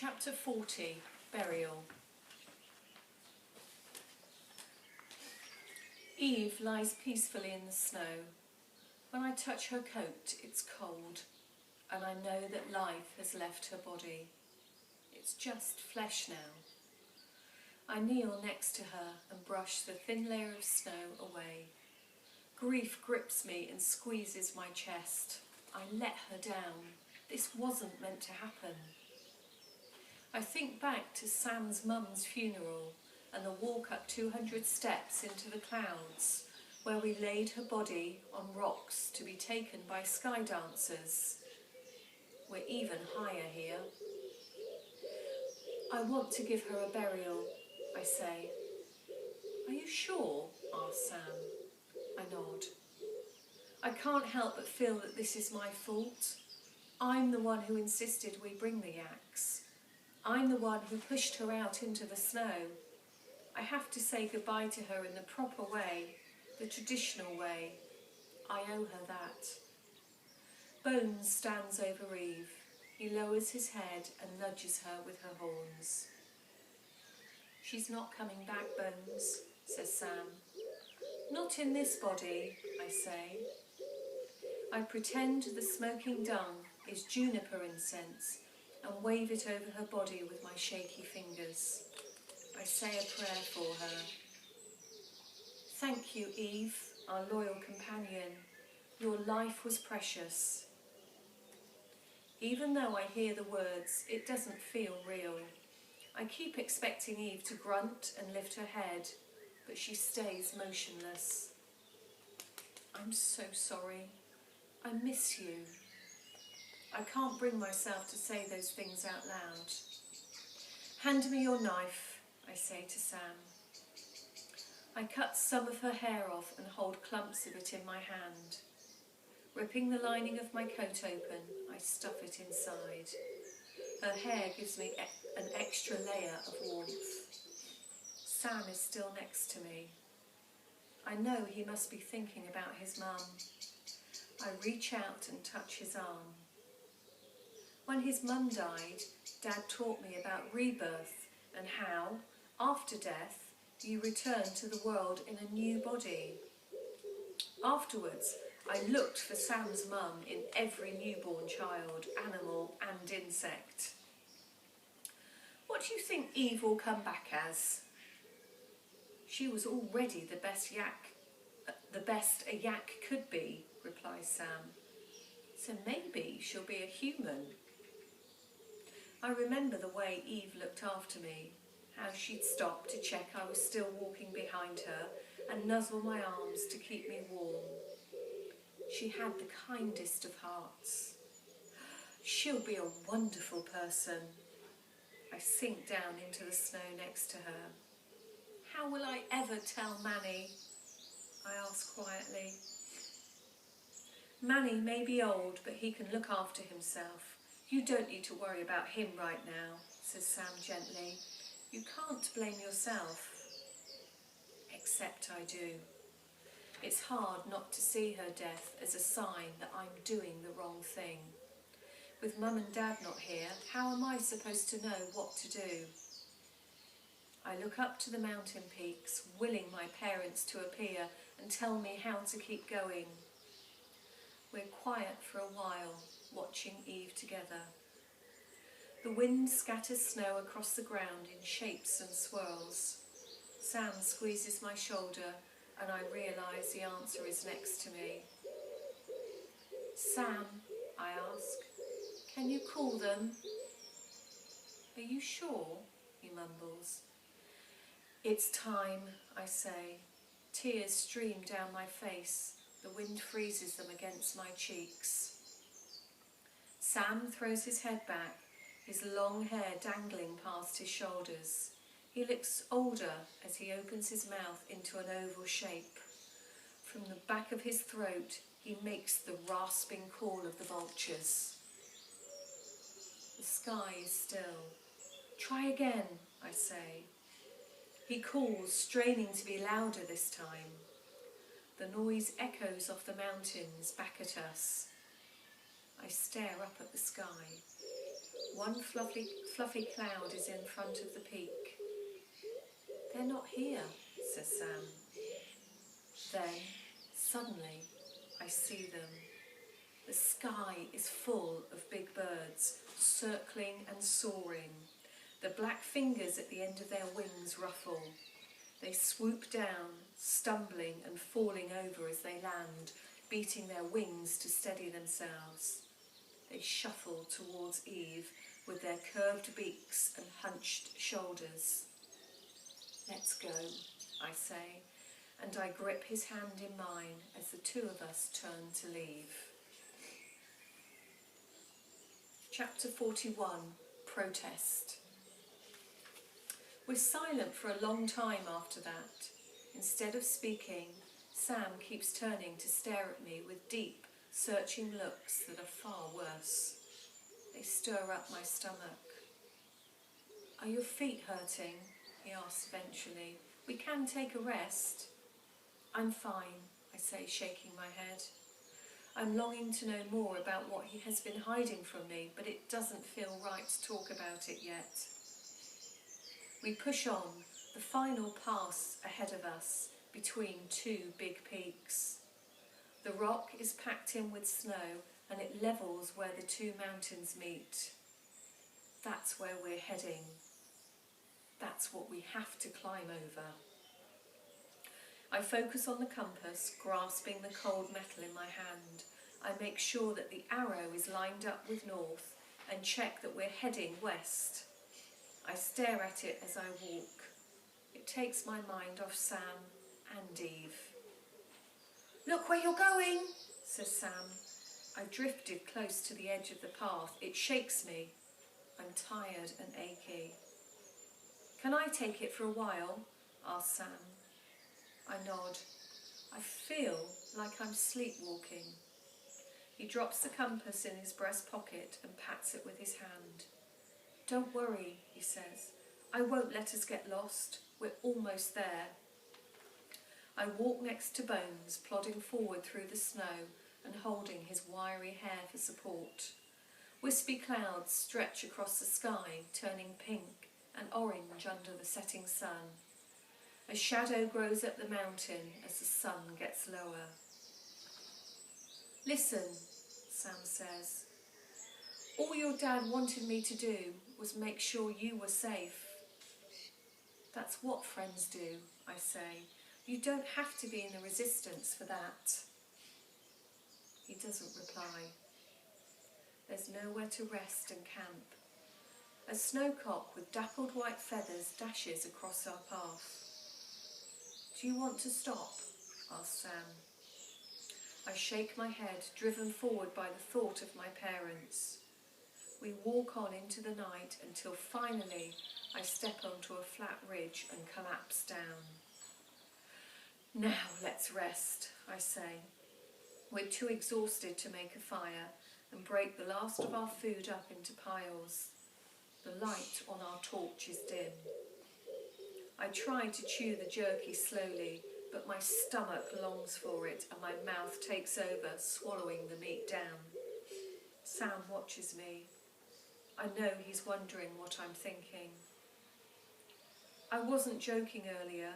Chapter 40, Burial. Eve lies peacefully in the snow. When I touch her coat, it's cold, and I know that life has left her body. It's just flesh now. I kneel next to her and brush the thin layer of snow away. Grief grips me and squeezes my chest. I let her down. This wasn't meant to happen. I think back to Sam's mum's funeral and the walk up 200 steps into the clouds, where we laid her body on rocks to be taken by sky dancers. We're even higher here. I want to give her a burial, I say. Are you sure? asks Sam. I nod. I can't help but feel that this is my fault. I'm the one who insisted we bring the yaks. I'm the one who pushed her out into the snow. I have to say goodbye to her in the proper way, the traditional way. I owe her that. Bones stands over Eve. He lowers his head and nudges her with her horns. She's not coming back, Bones, says Sam. Not in this body, I say. I pretend the smoking dung is juniper incense and wave it over her body with my shaky fingers. I say a prayer for her. Thank you, Eve, our loyal companion. Your life was precious. Even though I hear the words, it doesn't feel real. I keep expecting Eve to grunt and lift her head, but she stays motionless. I'm so sorry. I miss you. I can't bring myself to say those things out loud. Hand me your knife, I say to Sam. I cut some of her hair off and hold clumps of it in my hand. Ripping the lining of my coat open, I stuff it inside. Her hair gives me an extra layer of warmth. Sam is still next to me. I know he must be thinking about his mum. I reach out and touch his arm. When his mum died, Dad taught me about rebirth and how, after death, you return to the world in a new body. Afterwards, I looked for Sam's mum in every newborn child, animal and insect. What do you think Eve will come back as? She was already the best a yak could be, replies Sam. So maybe she'll be a human. I remember the way Eve looked after me, how she'd stop to check I was still walking behind her and nuzzle my arms to keep me warm. She had the kindest of hearts. She'll be a wonderful person. I sink down into the snow next to her. How will I ever tell Manny? I ask quietly. Manny may be old, but he can look after himself. You don't need to worry about him right now, says Sam gently. You can't blame yourself. Except I do. It's hard not to see her death as a sign that I'm doing the wrong thing. With Mum and Dad not here, how am I supposed to know what to do? I look up to the mountain peaks, willing my parents to appear and tell me how to keep going. We're quiet for a while, watching Eve together. The wind scatters snow across the ground in shapes and swirls. Sam squeezes my shoulder and I realise the answer is next to me. Sam, I ask, can you call them? Are you sure? He mumbles. It's time, I say. Tears stream down my face. The wind freezes them against my cheeks. Sam throws his head back, his long hair dangling past his shoulders. He looks older as he opens his mouth into an oval shape. From the back of his throat, he makes the rasping call of the vultures. The sky is still. Try again, I say. He calls, straining to be louder this time. The noise echoes off the mountains back at us. I stare up at the sky. One fluffy cloud is in front of the peak. They're not here, says Sam. Then, suddenly, I see them. The sky is full of big birds, circling and soaring. The black fingers at the end of their wings ruffle. They swoop down, stumbling and falling over as they land, beating their wings to steady themselves. They shuffle towards Eve with their curved beaks and hunched shoulders. Let's go, I say, and I grip his hand in mine as the two of us turn to leave. Chapter 41, Protest. We're silent for a long time after that. Instead of speaking, Sam keeps turning to stare at me with deep, searching looks that are far worse. They stir up my stomach. Are your feet hurting? He asks eventually. We can take a rest. I'm fine, I say, shaking my head. I'm longing to know more about what he has been hiding from me, but it doesn't feel right to talk about it yet. We push on, the final pass ahead of us, between two big peaks. The rock is packed in with snow and it levels where the two mountains meet. That's where we're heading. That's what we have to climb over. I focus on the compass, grasping the cold metal in my hand. I make sure that the arrow is lined up with north and check that we're heading west. I stare at it as I walk. It takes my mind off Sam and Eve. Look where you're going, says Sam. I've drifted close to the edge of the path. It shakes me. I'm tired and achy. Can I take it for a while? Asks Sam. I nod. I feel like I'm sleepwalking. He drops the compass in his breast pocket and pats it with his hand. Don't worry, he says. I won't let us get lost. We're almost there. I walk next to Bones, plodding forward through the snow and holding his wiry hair for support. Wispy clouds stretch across the sky, turning pink and orange under the setting sun. A shadow grows up the mountain as the sun gets lower. Listen, Sam says. All your dad wanted me to do was make sure you were safe. That's what friends do, I say. You don't have to be in the resistance for that. He doesn't reply. There's nowhere to rest and camp. A snowcock with dappled white feathers dashes across our path. Do you want to stop? Asks Sam. I shake my head, driven forward by the thought of my parents. We walk on into the night until finally I step onto a flat ridge and collapse down. Now let's rest, I say. We're too exhausted to make a fire and break the last of our food up into piles. The light on our torch is dim. I try to chew the jerky slowly, but my stomach longs for it and my mouth takes over, swallowing the meat down. Sam watches me. I know he's wondering what I'm thinking. I wasn't joking earlier.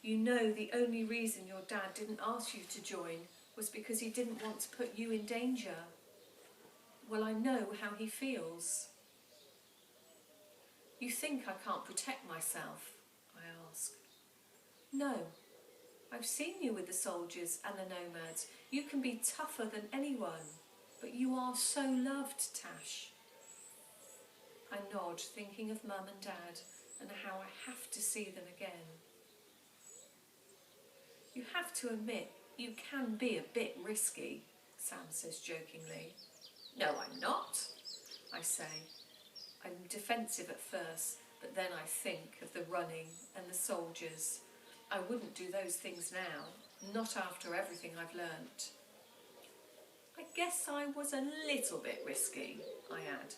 You know the only reason your dad didn't ask you to join was because he didn't want to put you in danger. Well, I know how he feels. You think I can't protect myself? I ask. No. I've seen you with the soldiers and the nomads. You can be tougher than anyone, but you are so loved, Tash. I nod, thinking of Mum and Dad and how I have to see them again. You have to admit, you can be a bit risky, Sam says jokingly. No, I'm not, I say. I'm defensive at first, but then I think of the running and the soldiers. I wouldn't do those things now, not after everything I've learnt. I guess I was a little bit risky, I add.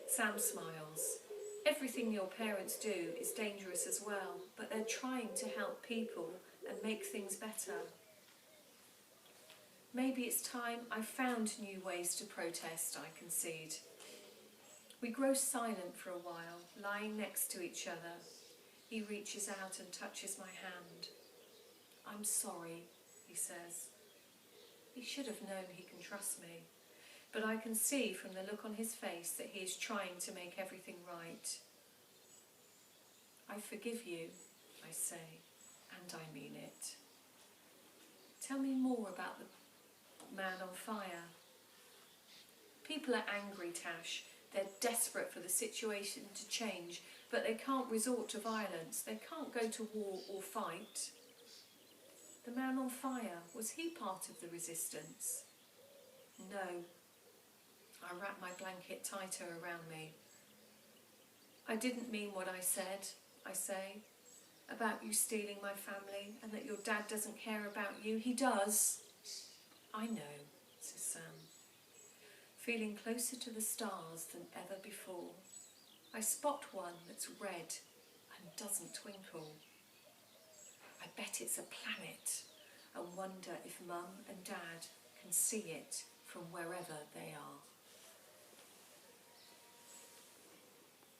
Sam smiles. Everything your parents do is dangerous as well, but they're trying to help people and make things better. Maybe it's time I found new ways to protest, I concede. We grow silent for a while, lying next to each other. He reaches out and touches my hand. I'm sorry, he says. He should have known he can trust me, but I can see from the look on his face that he is trying to make everything right. I forgive you, I say, and I mean it. Tell me more about the man on fire. People are angry, Tash. They're desperate for the situation to change, but they can't resort to violence. They can't go to war or fight. The man on fire, was he part of the resistance? No. I wrap my blanket tighter around me. I didn't mean what I said, I say, about you stealing my family and that your dad doesn't care about you. He does. I know, says Sam, feeling closer to the stars than ever before. I spot one that's red and doesn't twinkle. I bet it's a planet and wonder if Mum and Dad can see it from wherever they